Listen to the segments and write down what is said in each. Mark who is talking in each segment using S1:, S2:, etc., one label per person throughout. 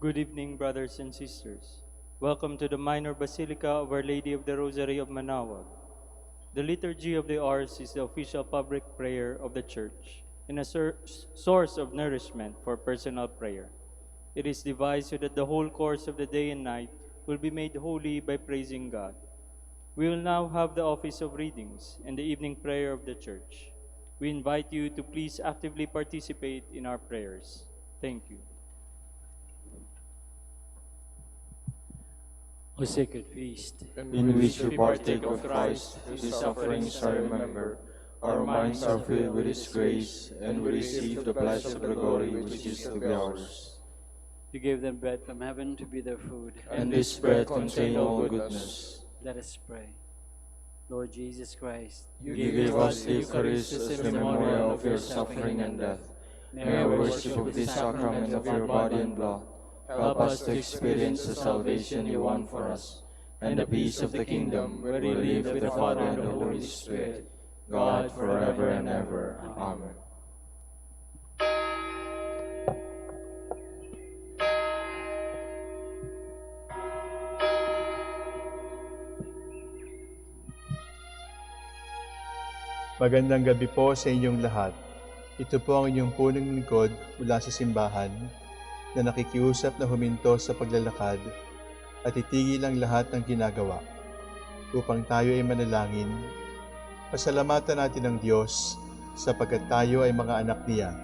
S1: Good evening, brothers and sisters. Welcome to the Minor Basilica of Our Lady of the Rosary of Manaoag. The Liturgy of the Hours is the official public prayer of the Church and a source of nourishment for personal prayer. It is devised so that the whole course of the day and night will be made holy by praising God. We will now have the office of readings and the evening prayer of the Church. We invite you to please actively participate in our prayers. Thank you.
S2: O sacred feast,
S3: in which we partake of Christ, His sufferings are remembered. Our minds are filled with His grace, and we receive the pledge of the glory which is to be ours.
S2: you gave them bread from heaven to be their food.
S3: And this bread contains all goodness.
S2: Let us pray. Lord Jesus Christ,
S3: You give us the Eucharist as a memorial of your suffering and death. May our worship of this sacrament of your body and blood help us to experience the salvation you won for us, and the peace of the kingdom where we live with the Father and the Holy Spirit, God forever and ever. Amen.
S4: Magandang gabi po sa inyong lahat. Ito po ang inyong punong lingkod mula sa simbahan na nakikiusap na huminto sa paglalakad at itigil ang lahat ng ginagawa upang tayo ay manalangin. Pasalamatan natin ang Diyos sapagkat tayo ay mga anak niya.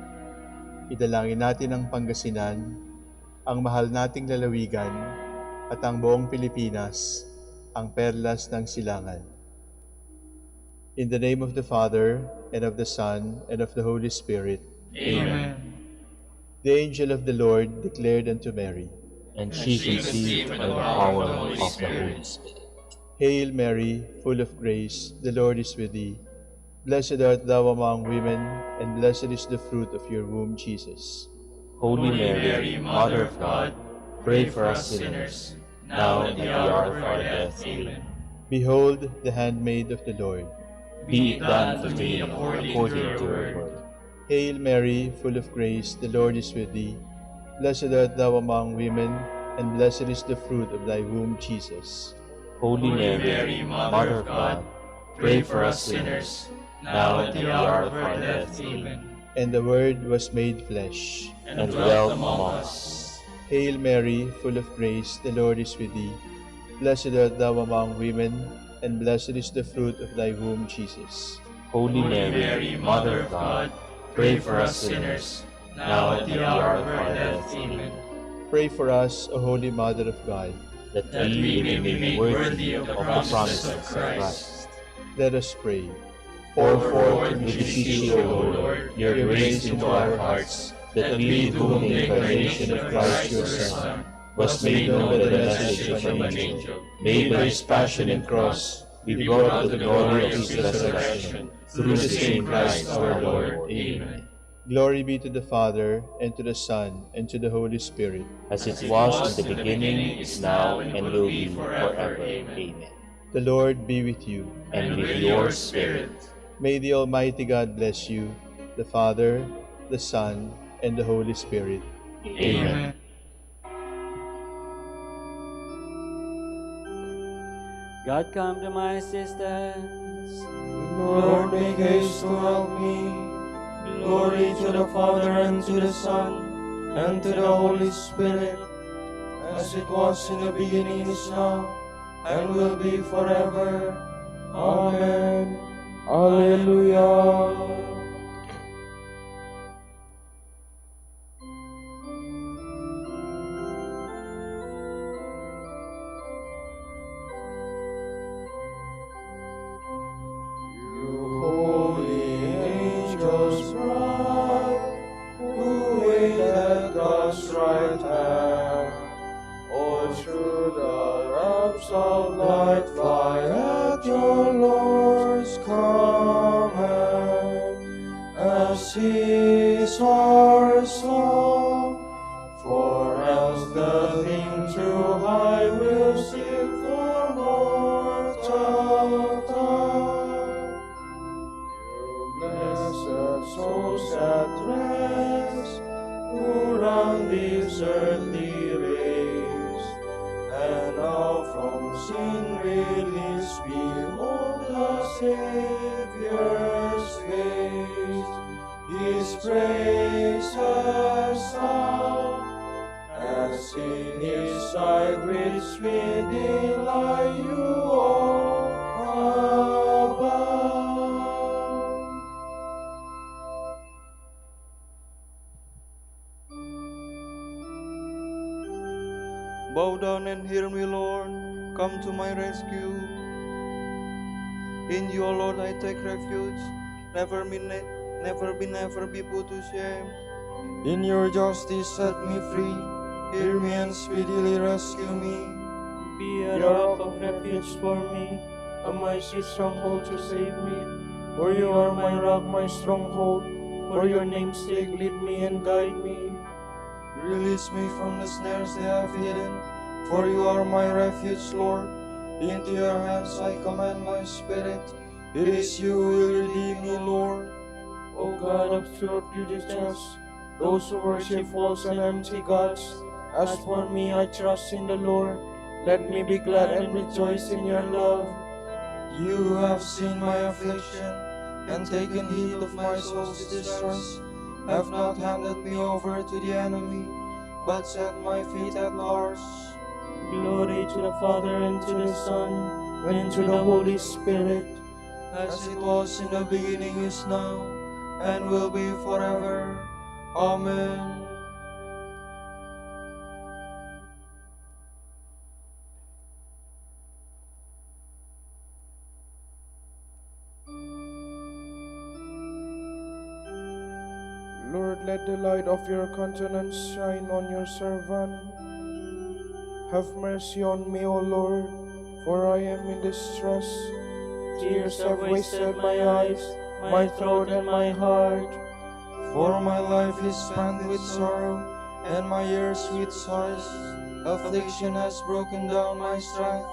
S4: Idalangin natin ang Pangasinan, ang mahal nating lalawigan at ang buong Pilipinas, ang perlas ng silangan. In the name of the Father, and of the Son, and of the Holy Spirit.
S3: Amen.
S4: The angel of the Lord declared unto Mary,
S3: And she conceived by the power of the Holy Spirit.
S4: Hail Mary, full of grace, the Lord is with thee. Blessed art thou among women, and blessed is the fruit of your womb, Jesus.
S3: Holy Mary, Mother of God, pray for us sinners, now and at the hour of our death. Amen.
S4: Behold, the handmaid of the Lord.
S3: Be it done to me according to your word.
S4: Hail Mary, full of grace, the Lord is with thee. Blessed art thou among women, and blessed is the fruit of thy womb, Jesus.
S3: Holy Mary, Mother of God, pray for us sinners, now and at the hour of our death. Amen.
S4: And the Word was made flesh,
S3: and dwelt among us.
S4: Hail Mary, full of grace, the Lord is with thee. Blessed art thou among women, and blessed is the fruit of thy womb, Jesus.
S3: Holy Mary, Mother of God, pray for us sinners, now at the hour of our death. Amen.
S4: Pray for us, O Holy Mother of God,
S3: that we may be made worthy of the promises of Christ.
S4: Let us pray.
S3: Pour forth, we beseech you, O Lord, your grace into our hearts, that we, to whom the incarnation of Christ your Son was made known by the message of an angel, made by his passion and cross, be brought to the glory of his resurrection, through the same Christ our Lord. Amen.
S4: Glory be to the Father, and to the Son, and to the Holy Spirit.
S3: As it was in the beginning, is now, and will be forever. Amen.
S4: The Lord be with you.
S3: And with your spirit.
S4: May the Almighty God bless you, the Father, the Son, and the Holy Spirit.
S3: Amen.
S2: God come to my assistance.
S5: Lord, make haste to help me. Glory to the Father, and to the Son, and to the Holy Spirit, as it was in the beginning, is now, and will be forever. Amen. Alleluia. from this earthly race, and now from sin release, behold the Savior's face. His praises sound, as in His sight with sweet delight you all abound.
S6: Bow down and hear me, Lord, come to my rescue. In you, O Lord, I take refuge, never be put to shame.
S5: In your justice set me free, hear me and speedily rescue me.
S7: Be a rock of refuge for me, a mighty stronghold to save me. For you are my rock, my stronghold. For your name's sake, lead me and guide me.
S5: Release me from the snares they have hidden, for you are my refuge, Lord. Into your hands I commend my spirit. It is you who will redeem me, Lord.
S7: O God of truth, you detest those who worship false and empty gods. As for me, I trust in the Lord. Let me be glad and rejoice in your love.
S5: You who have seen my affliction and taken heed of my soul's distress, have not handed me over to the enemy, but set my feet at Lars.
S7: Glory to the Father, and to the Son, and to the Holy Spirit.
S5: As it was in the beginning, is now, and will be forever. Amen.
S8: Lord, let the light of your countenance shine on your servant. Have mercy on me, O Lord, for I am in distress.
S7: Tears have wasted my eyes, my throat and my heart.
S5: For my life is spent with sorrow, and my years with sighs. Affliction has broken down my strength,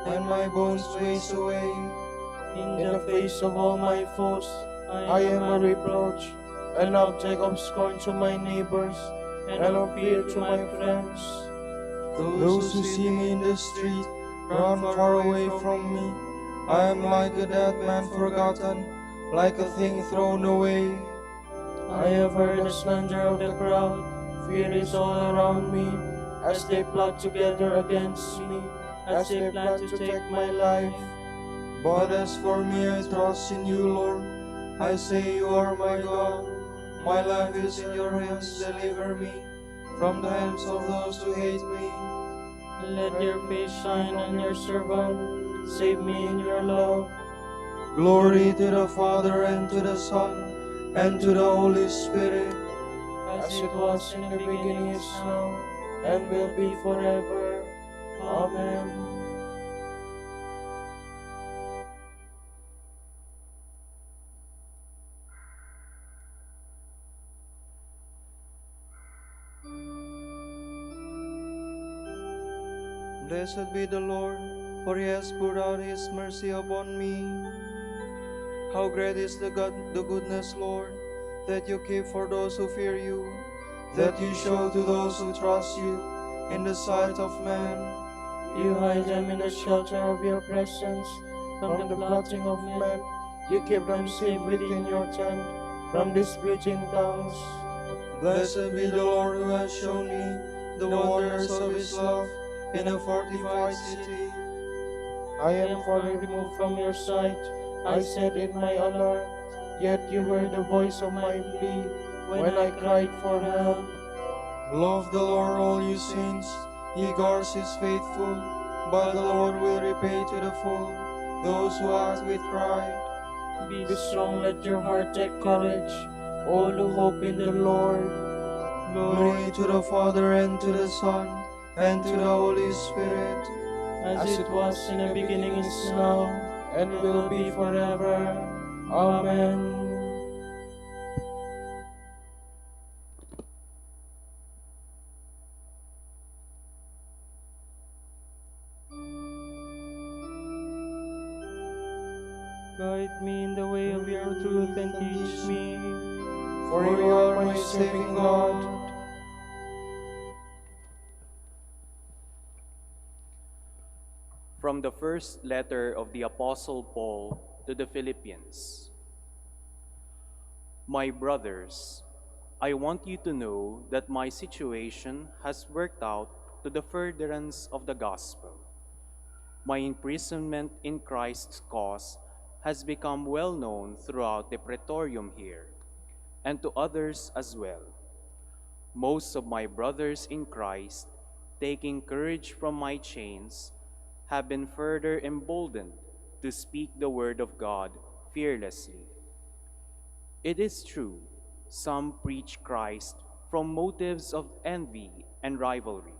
S5: and my bones waste away.
S7: In the face of all my foes, I am a reproach, an object of scorn to my neighbors, and of fear to my friends.
S5: Those who see me in the street run far away from me. I am like a dead man forgotten, like a thing thrown away.
S7: I have heard the slander of the crowd. Fear is all around me, as they plot together against me, as they plan to take my life.
S5: But as for me, I trust in you, Lord. I say you are my God. My life is in your hands. Deliver me from the hands of those who hate me.
S7: Let your face shine on your servant. Save me in your love.
S5: Glory to the Father, and to the Son, and to the Holy Spirit.
S7: As it was in the beginning, is now, and will be forever. Amen.
S6: Blessed be the Lord, for He has poured out His mercy upon me. How great is the goodness, Lord, that you keep for those who fear you,
S5: That you show to those who trust you in the sight of man.
S7: You hide them in the shelter of your presence, from the plotting of men. You keep them safe within your tent, from disputing tongues.
S5: Blessed be the Lord who has shown me the wonders of His love in a fortified city.
S7: I am far removed from your sight. I said in my alarm, yet you heard the voice of my plea when I cried for help.
S5: Love the Lord, all you saints. He guards His faithful, but the Lord will repay to the full those who act with pride.
S7: Be strong, let your heart take courage, all who hope in the Lord.
S5: Glory to the Father, and to the Son, and to the Holy Spirit.
S7: As it was in the beginning, is now, and will be forever. Amen. Guide me in the way of your truth and teach me.
S5: For you are my saving God.
S9: From the first letter of the Apostle Paul to the Philippians. My brothers, I want you to know that my situation has worked out to the furtherance of the gospel. My imprisonment in Christ's cause has become well known throughout the praetorium here, and to others as well. Most of my brothers in Christ, taking courage from my chains, have been further emboldened to speak the word of God fearlessly. It is true, some preach Christ from motives of envy and rivalry,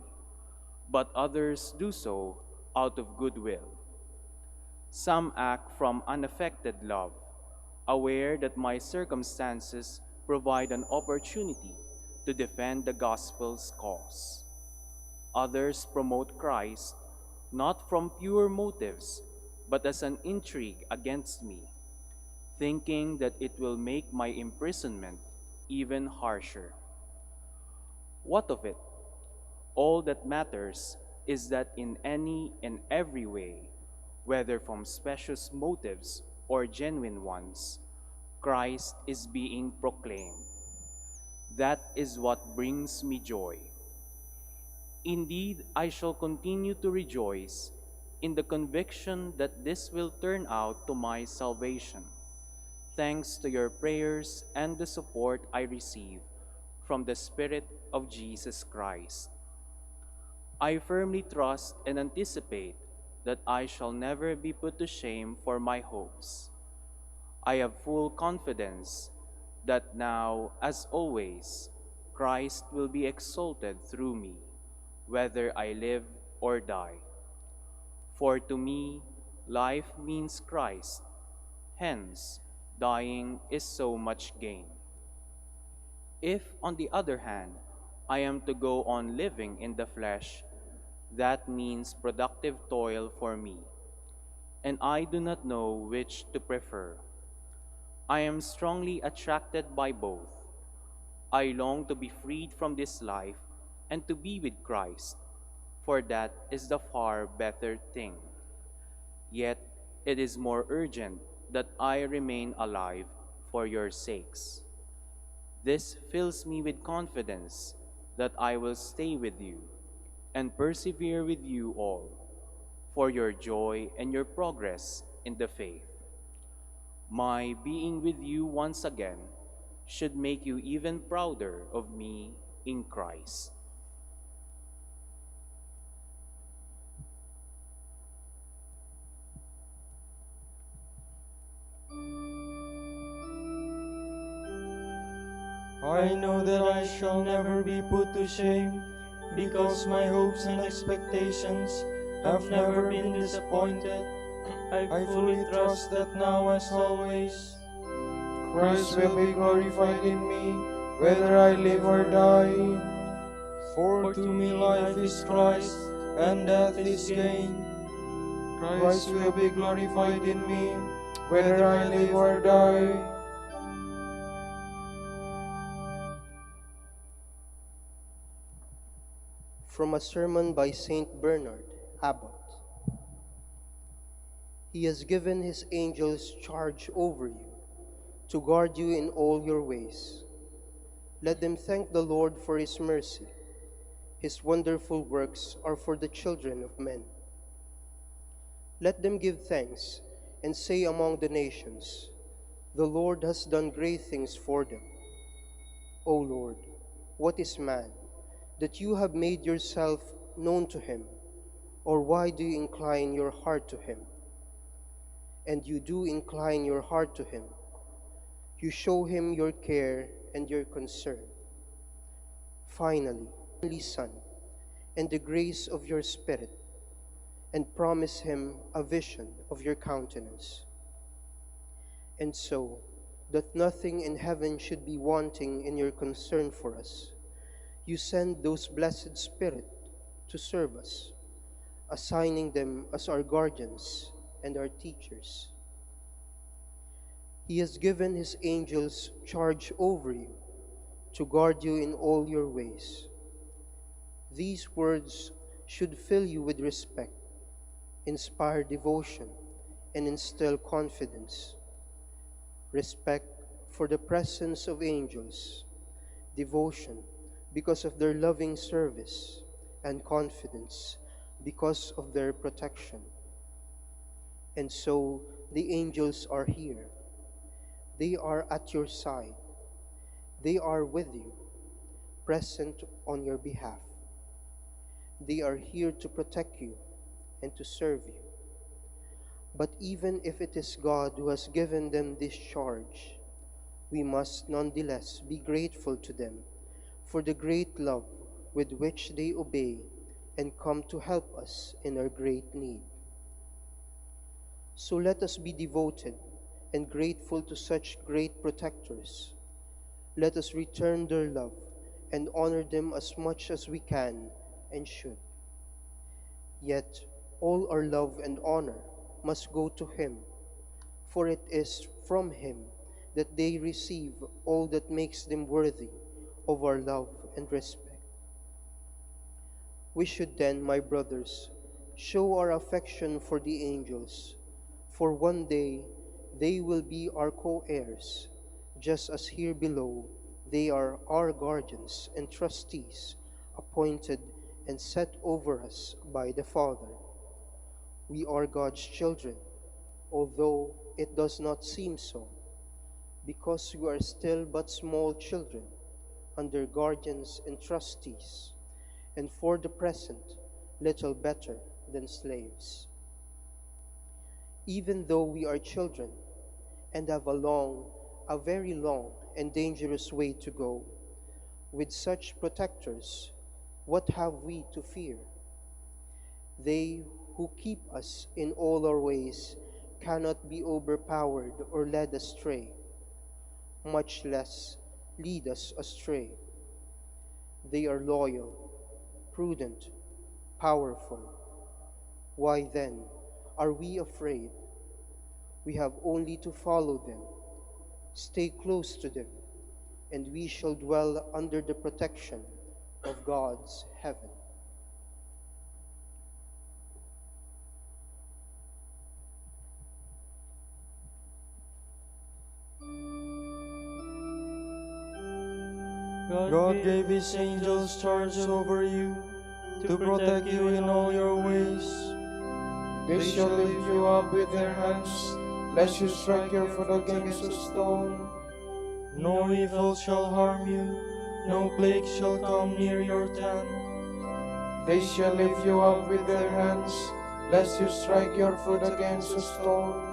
S9: but others do so out of goodwill. Some act from unaffected love, aware that my circumstances provide an opportunity to defend the gospel's cause. Others promote Christ not from pure motives, but as an intrigue against me, thinking that it will make my imprisonment even harsher. What of it? All that matters is that in any and every way, whether from specious motives or genuine ones, Christ is being proclaimed. That is what brings me joy. Indeed, I shall continue to rejoice in the conviction that this will turn out to my salvation, thanks to your prayers and the support I receive from the Spirit of Jesus Christ. I firmly trust and anticipate that I shall never be put to shame for my hopes. I have full confidence that now, as always, Christ will be exalted through me, whether I live or die. For to me, life means Christ, hence, dying is so much gain. If, on the other hand, I am to go on living in the flesh, that means productive toil for me, and I do not know which to prefer. I am strongly attracted by both. I long to be freed from this life and to be with Christ, for that is the far better thing. Yet it is more urgent that I remain alive for your sakes. This fills me with confidence that I will stay with you and persevere with you all for your joy and your progress in the faith. My being with you once again should make you even prouder of me in Christ.
S5: I know that I shall never be put to shame, because my hopes and expectations have never been disappointed. I fully trust that now as always,
S8: Christ will be glorified in me, whether I live or die.
S5: for to me life is Christ, and death is gain.
S8: Christ will be glorified in me, whether I live or die.
S10: From a sermon by Saint Bernard, Abbot. He has given his angels charge over you, to guard you in all your ways. Let them thank the Lord for his mercy. His wonderful works are for the children of men. Let them give thanks and say among the nations, the Lord has done great things for them. O Lord, what is man, that you have made yourself known to him? Or why do you incline your heart to him? And you do incline your heart to him. You show him your care and your concern. Finally, Holy Son, and the grace of your Spirit, and promise him a vision of your countenance. And so, that nothing in heaven should be wanting in your concern for us, you send those blessed Spirit to serve us, assigning them as our guardians and our teachers. He has given his angels charge over you, to guard you in all your ways. These words should fill you with respect. inspire devotion, and instill confidence. Respect for the presence of angels, devotion because of their loving service, and confidence because of their protection. And so the angels are here. They are at your side. They are with you, present on your behalf. They are here to protect you and to serve you. But even if it is God who has given them this charge, we must nonetheless be grateful to them for the great love with which they obey and come to help us in our great need. So let us be devoted and grateful to such great protectors. Let us return their love and honor them as much as we can and should. Yet all our love and honor must go to Him, for it is from Him that they receive all that makes them worthy of our love and respect. We should then, my brothers, show our affection for the angels, for one day they will be our co-heirs, just as here below they are our guardians and trustees, appointed and set over us by the Father. We are God's children, although it does not seem so, because we are still but small children, under guardians and trustees, and for the present little better than slaves. Even though we are children and have a very long and dangerous way to go, with such protectors, what have we to fear? They who keep us in all our ways cannot be overpowered or led astray, much less lead us astray. They are loyal, prudent, powerful. Why then are we afraid? We have only to follow them, stay close to them, and we shall dwell under the protection of God's heaven.
S5: God gave His angels charge over you to protect you in all your ways.
S8: They shall lift you up with their hands, lest you strike your foot against a stone.
S5: No evil shall harm you, no plague shall come near your tent.
S8: They shall lift you up with their hands, lest you strike your foot against a stone.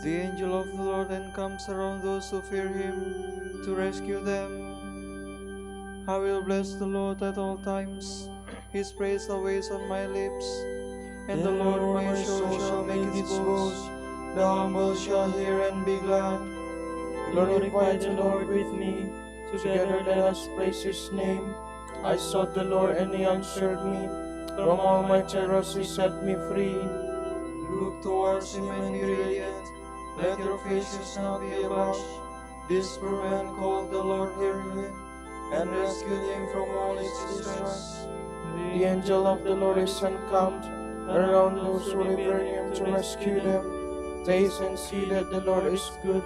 S6: The angel of the Lord encamps around those who fear him to rescue them. I will bless the Lord at all times. His praise always on my lips. And the Lord my soul shall make its boast. The humble shall hear and be glad.
S7: Glorify the Lord with me. Together let us praise his name. I sought the Lord and he answered me. From all my terrors he set me free.
S6: Look towards him and be radiant. Let your faces not be abashed. This poor man called the Lord heard him and rescued him from all his distress.
S7: The angel of the Lord is encamped around those who revere him to rescue them. Taste and see that the Lord is good.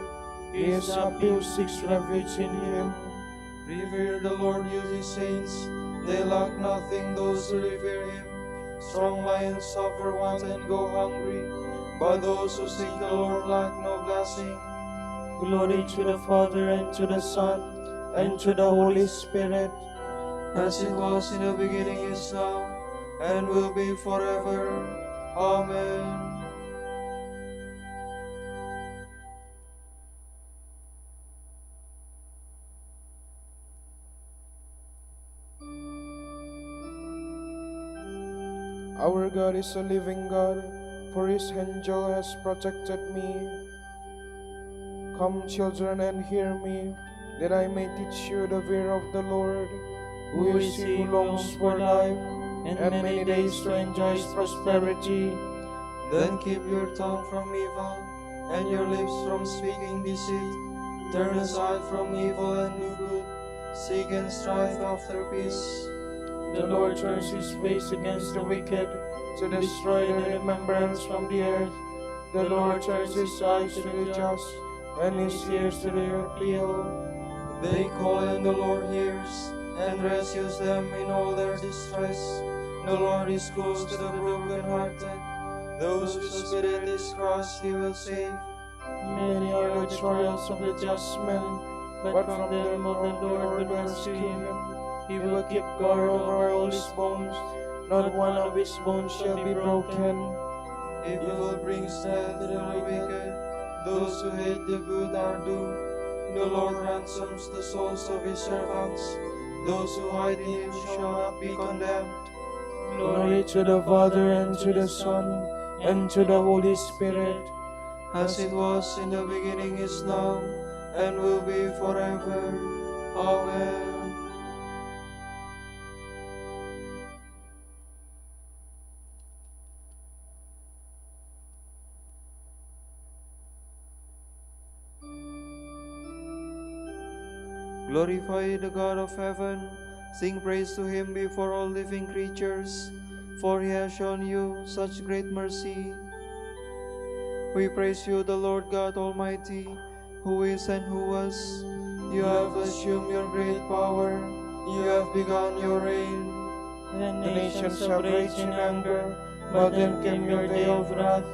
S7: He is happy who seeks refuge in him.
S6: Revere the Lord, you his saints. They lack nothing, those who revere him. Strong lions suffer want and go hungry, but those who seek the Lord lack no blessing.
S7: Glory to the Father, and to the Son, and to the Holy Spirit.
S6: As it was in the beginning, is now, and will be forever. Amen.
S8: Our God is a living God, for his angel has protected me. Come, children, and hear me, that I may teach you the fear of the Lord. Who is he who longs for life, and many days to enjoy his prosperity?
S6: Then keep your tongue from evil, and your lips from speaking deceit. Turn aside from evil and do good. Seek and strive after peace.
S7: The Lord turns his face against the wicked, to destroy their remembrance from the earth. The Lord turns his eyes to the just, and his ears to their appeal.
S6: They call and the Lord hears, and rescues them in all their distress. The Lord is close to the brokenhearted. Those whose spirit is crushed he will save.
S7: Many are the trials of the just man, but from them all the Lord will rescue him. He will keep guard over all his bones. Not one of his bones shall be broken.
S6: Evil brings death to the wicked. Those who hate the good are doomed. The Lord ransoms the souls of his servants. Those who hide in him shall not be condemned.
S7: Glory to the Father, and to the Son, and to the Holy Spirit.
S6: As it was in the beginning, is now, and will be forever. Amen. Glorify the God of heaven, sing praise to him before all living creatures, for he has shown you such great mercy. We praise you, the Lord God Almighty, who is and who was. You have assumed your great power, you have begun your reign.
S7: The nations have raged in anger, but then came your day of wrath,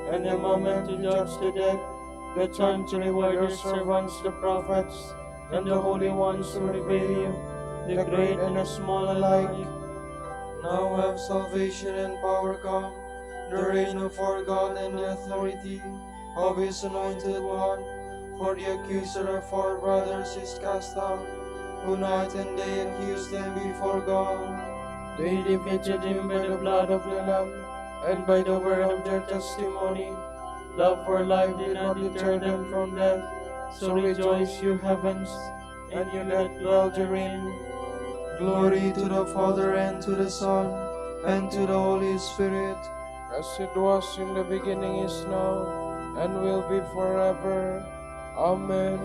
S7: and the moment to judge the dead, the time to reward your servants the prophets, and the holy ones who revere you, the great and the small alike.
S6: Now have salvation and power come, the reign of our God and the authority of his anointed one. For the accuser of our brothers is cast out, who night and day accuse them before God.
S7: They defeated him by the blood of the Lamb, and by the word of their testimony. Love for life did not deter them from death. So rejoice, you heavens, and you that dwell therein.
S6: Glory to the Father, and to the Son, and to the Holy Spirit.
S8: As it was in the beginning, is now, and will be forever. Amen.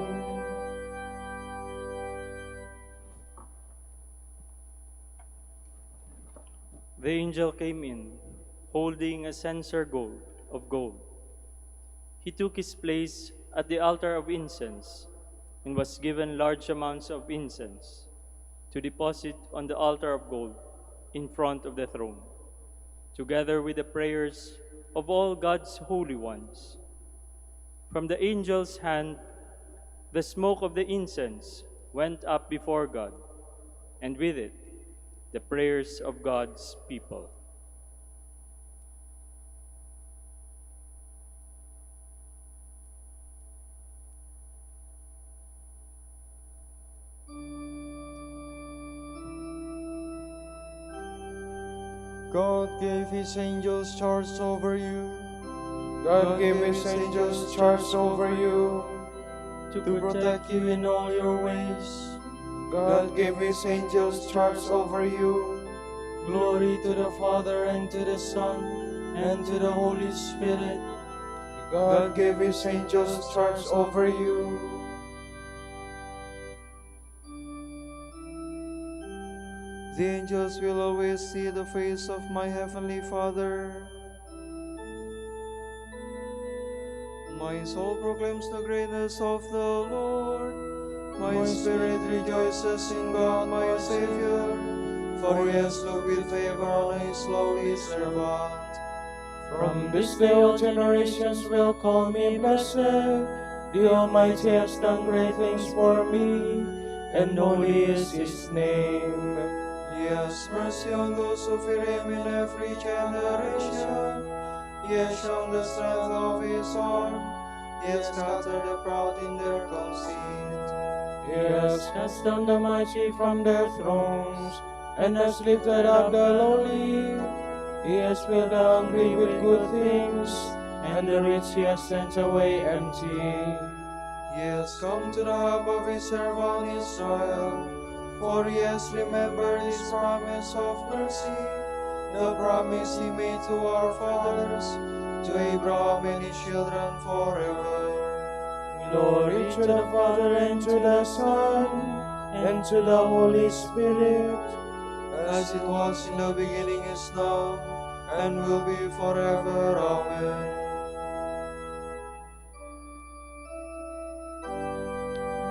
S1: The angel came in, holding a censer of gold. He took his place at the altar of incense, and was given large amounts of incense to deposit on the altar of gold in front of the throne, together with the prayers of all God's holy ones. From the angel's hand, the smoke of the incense went up before God, and with it, the prayers of God's people.
S5: God gave his angels charge over you.
S8: God gave his angels charge over you.
S7: to protect you in all your ways.
S8: God gave his angels charge over you.
S7: Glory to the Father, and to the Son, and to the Holy Spirit.
S8: God gave his angels charge over you.
S6: The angels will always see the face of my heavenly Father. My soul proclaims the greatness of the Lord. My spirit rejoices in God my Savior, for he has looked with favor on his lowly servant.
S7: From this day all generations will call me blessed. The Almighty has done great things for me, and holy is his name.
S6: He has mercy on those who fear him in every generation. He has shown the strength of his arm. He has scattered the proud in their conceit.
S7: He has cast down the mighty from their thrones, and has lifted up the lowly. He has filled the hungry with good things, and the rich he has sent away empty.
S6: He has come to the help of his servant Israel, for he has remembered his promise of mercy, the promise he made to our fathers, to Abraham and his children forever.
S7: Glory to the Father, and to the Son, and to the Holy Spirit,
S6: as it was in the beginning, is now, and will be forever. Amen.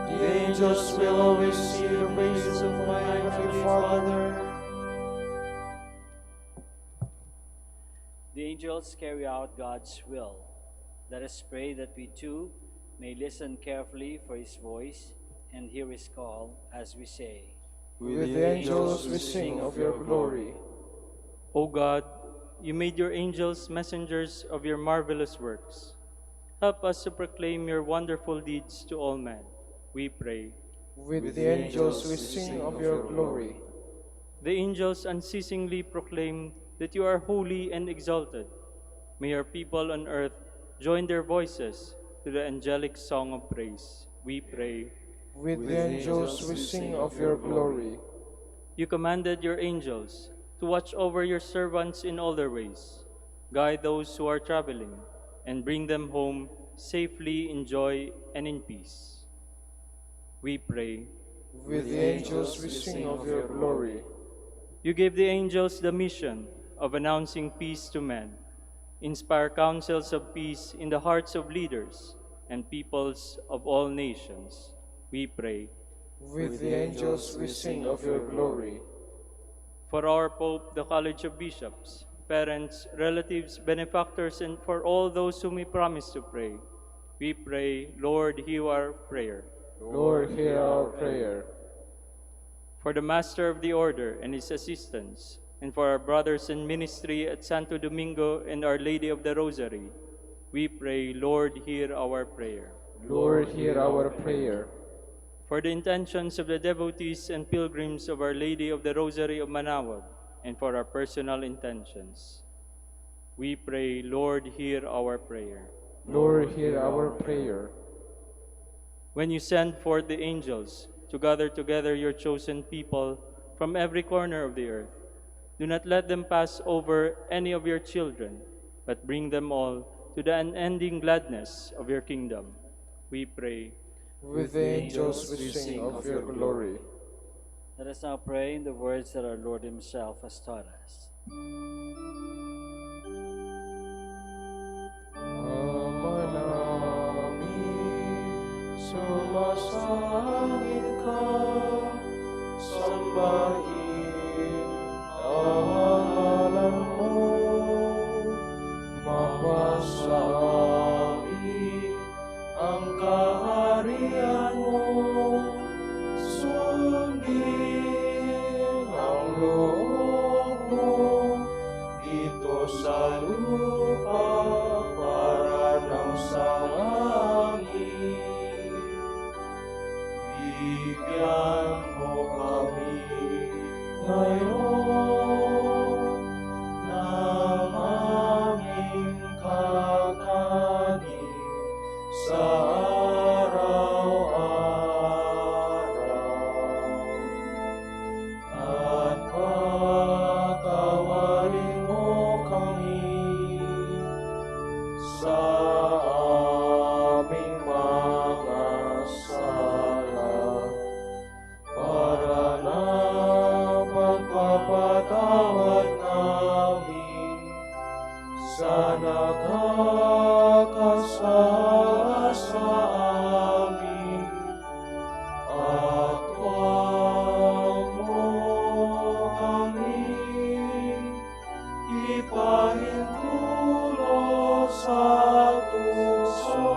S7: The angels will always see the faces of my heavenly Father.
S2: The angels carry out God's will. Let us pray that we too may listen carefully for his voice and hear his call as we say,
S8: With the angels we sing of your glory.
S1: O God, you made your angels messengers of your marvelous works. Help us to proclaim your wonderful deeds to all men, we pray.
S8: With the angels we sing of your glory.
S1: The angels unceasingly proclaim that you are holy and exalted. May our people on earth join their voices to the angelic song of praise, we pray.
S8: With the angels we sing of your glory.
S1: You commanded your angels to watch over your servants in all their ways, guide those who are traveling, and bring them home safely in joy and in peace. We pray.
S8: With the angels we sing of your glory.
S1: You gave the angels the mission of announcing peace to men. Inspire counsels of peace in the hearts of leaders and peoples of all nations, we pray.
S8: With the angels we sing of your glory.
S1: For our Pope, the College of Bishops, parents, relatives, benefactors, and for all those whom we promise to pray, we pray, Lord, hear our prayer.
S8: Lord, hear our prayer.
S1: For the Master of the Order and his assistants, and for our brothers in ministry at Santo Domingo and Our Lady of the Rosary, we pray, Lord, hear our prayer.
S8: Lord, hear our prayer.
S1: For the intentions of the devotees and pilgrims of Our Lady of the Rosary of Manaoag, and for our personal intentions, we pray, Lord, hear our prayer.
S8: Lord, hear our prayer.
S1: When you send forth the angels to gather together your chosen people from every corner of the earth, do not let them pass over any of your children, but bring them all to the unending gladness of your kingdom, we pray.
S8: With the angels we sing of your glory.
S2: Let us now pray in the words that our Lord himself has taught us.
S8: Ama namin, sumasangit ka, sambahin ang ngalan mo, mapasa amin ang kaharian mo, sundin ang loob mo, dito sa lupa para ng sa langit. Bigyan mo kami ngayon sa aming mga sala, para na pagpapatawad namin sa nakakasala sa amin, at huwag mo kami ipahintulot sa tukso,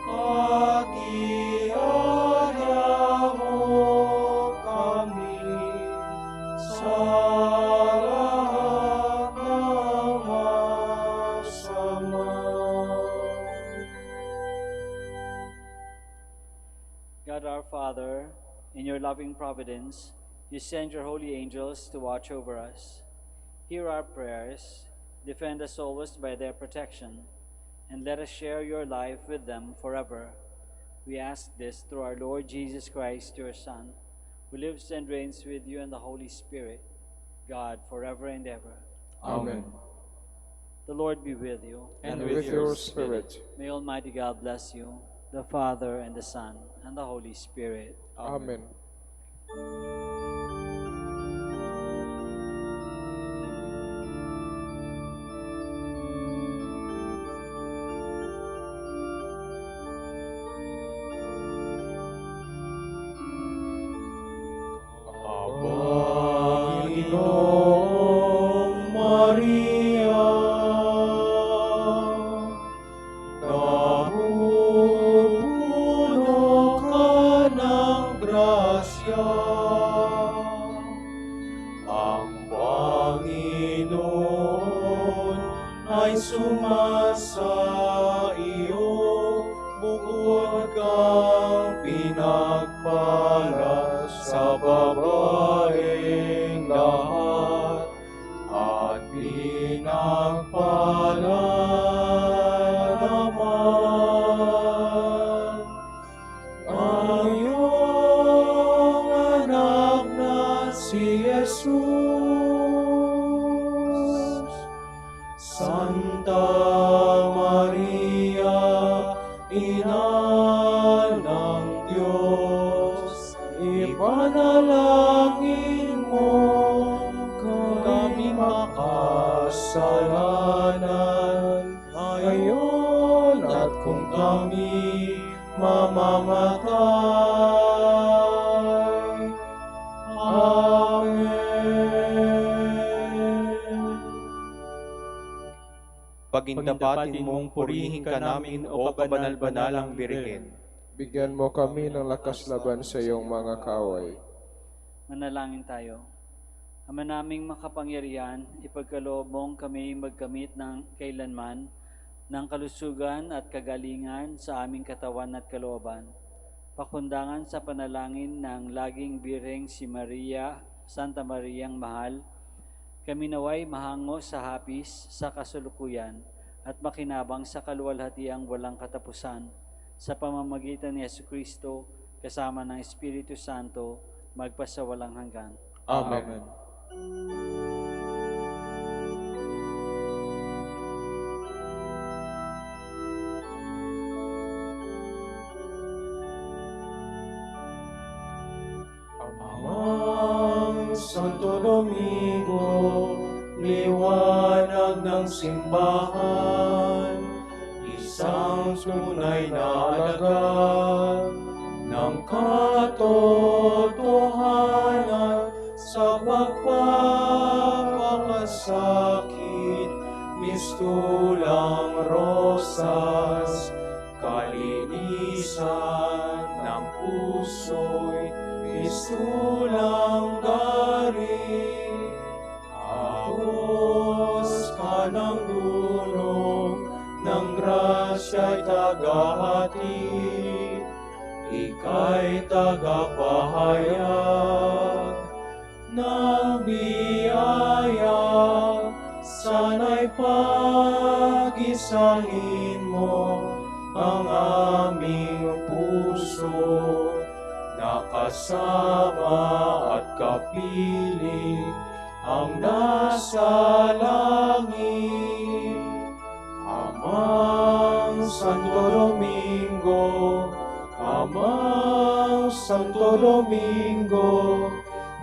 S8: at iadya mo kami sa lahat ng masama.
S2: God our Father, in your loving providence, you send your holy angels to watch over us. Hear our prayers, defend us always by their protection, and let us share your life with them forever. We ask this through our Lord Jesus Christ, your Son, who lives and reigns with you in the Holy Spirit, God, forever and ever.
S8: Amen.
S2: The Lord be with you.
S8: And with your spirit.
S2: May Almighty God bless you, the Father, and the Son, and the Holy Spirit.
S8: Amen. Panginoong Maria, napupuno ka ng grasya. Ang Panginoon ay sumasa iyo, bukod kang pinagpala sa babaeng lahat, at pinagpala naman ang iyong anak na si Jesus. Santa Maria, Ina ng Diyos, ipanalangin mo kami makasalanan ngayon at kung kami mamamatay. Amen.
S3: Pagindapatin mong purihin ka namin, o kabanal-banalang Birhen.
S8: Bigyan mo kami ng lakas laban sa iyong mga kaaway.
S2: Manalangin tayo. Ama naming makapangyarihan, ipagkaloob mong kami magkamit ng kailanman ng kalusugan at kagalingan sa aming katawan at kalooban. Pakundangan sa panalangin ng laging birheng si Maria, Santa Mariang Mahal, kami naway mahango sa hapis sa kasulukuyan at makinabang sa kaluwalhatiang walang katapusan sa pamamagitan ni Jesucristo kasama ng Espiritu Santo magpasawalang hanggan.
S8: Amen. Amang Santo Domingo, liwanag ng simbahan, isang tunay na alagad ng katotohanan sa pagpapakasakit, mistulang rosas, kalinisan ng puso'y mistulang garing. Ahos ka ng dulong ng grasya'y tagahatid, ika'y tagapahayag ng biyaya. Sana'y pag-isahin mo ang aming puso, nakasama at kapiling ang nasa langit. Ama Santo Domingo,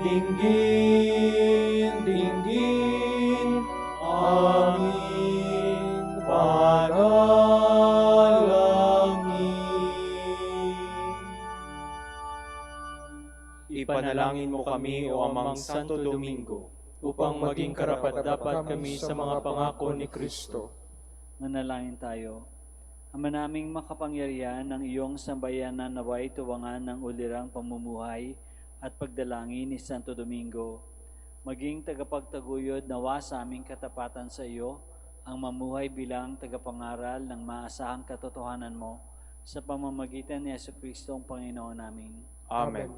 S8: dinggin, dinggin, aming panalangin.
S1: Ipanalangin mo kami, O Amang Santo Domingo, upang maging karapat-dapat kami sa mga pangako ni Kristo.
S2: Manalangin tayo. Ama naming makapangyarihan, ng iyong sambayanan naway tuwangan ng ulirang pamumuhay at pagdalangin ni Santo Domingo. Maging tagapagtaguyod nawa sa aming katapatan sa iyo, ang mamuhay bilang tagapangaral ng maasahang katotohanan mo sa pamamagitan ni Jesucristo ang Panginoon namin.
S9: Amen.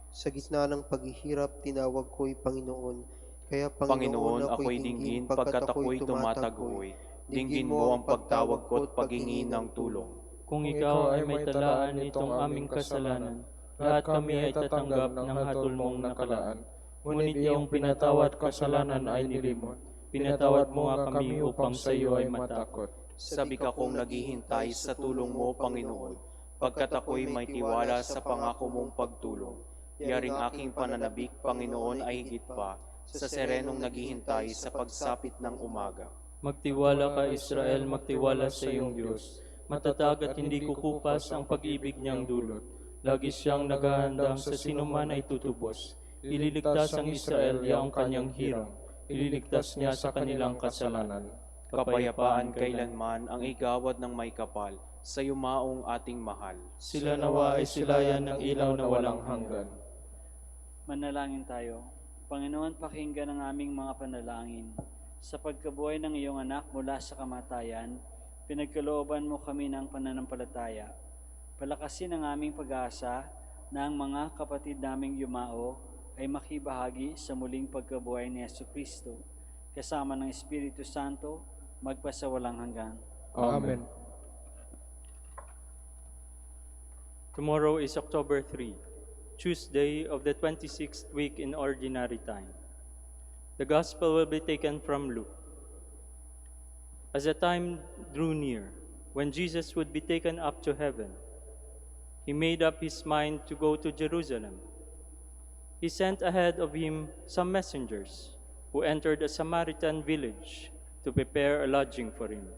S10: Sa gitna ng paghihirap, tinawag ko'y Panginoon. Kaya
S9: Panginoon, ako'y dinggin pagkat ako'y tumatagoy. Dinggin mo ang pagtawag ko at paghingi ng tulong.
S1: Kung ikaw ay may talaan nitong aming kasalanan, lahat kami ay tatanggap ng hatol mong nakalaan. Ngunit iyong pinatawad kasalanan ay nilimot. Pinatawad mo nga kami upang sa iyo ay matakot.
S9: Sabi ka kong naghihintay sa tulong mo, Panginoon, pagkat ako'y may tiwala sa pangako mong pagtulong. Yaring aking pananabik, Panginoon, ay higit pa sa serenong naghihintay sa pagsapit ng umaga.
S1: Magtiwala ka, Israel, magtiwala sa iyong Diyos. Matatag at hindi kukupas ang pag-ibig niyang dulot. Lagi siyang naghahandang sa sinuman ay tutubos. Ililigtas ang Israel yaong kanyang hirang. Ililigtas niya sa kanilang kasalanan.
S9: Kapayapaan kailanman ang igawad ng may kapal sa yumaong ating mahal.
S1: Sila nawa ay silayan ng ilaw na walang hanggan.
S2: Manalangin tayo. Panginoon, pakinggan ang aming mga panalangin. Sa pagkabuhay ng iyong anak mula sa kamatayan, pinagkalooban mo kami ng pananampalataya. Palakasin ang aming pag-asa na ang mga kapatid naming yumao ay makibahagi sa muling pagkabuhay ni Jesucristo, kasama ng Espiritu Santo, magpasawalang hanggan.
S8: Amen.
S1: Tomorrow is October 3, Tuesday of the 26th week in Ordinary Time. The Gospel will be taken from Luke. As the time drew near, when Jesus would be taken up to heaven, he made up his mind to go to Jerusalem. He sent ahead of him some messengers who entered a Samaritan village to prepare a lodging for him.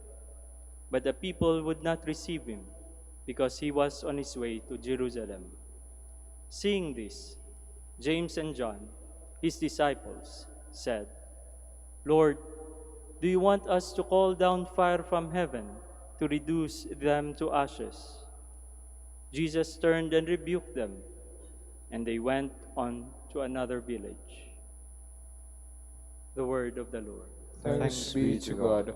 S1: But the people would not receive him because he was on his way to Jerusalem. Seeing this, James and John, his disciples, said, "Lord, do you want us to call down fire from heaven to reduce them to ashes?" Jesus turned and rebuked them, and they went on to another village. The word of the Lord.
S8: Thanks be to God.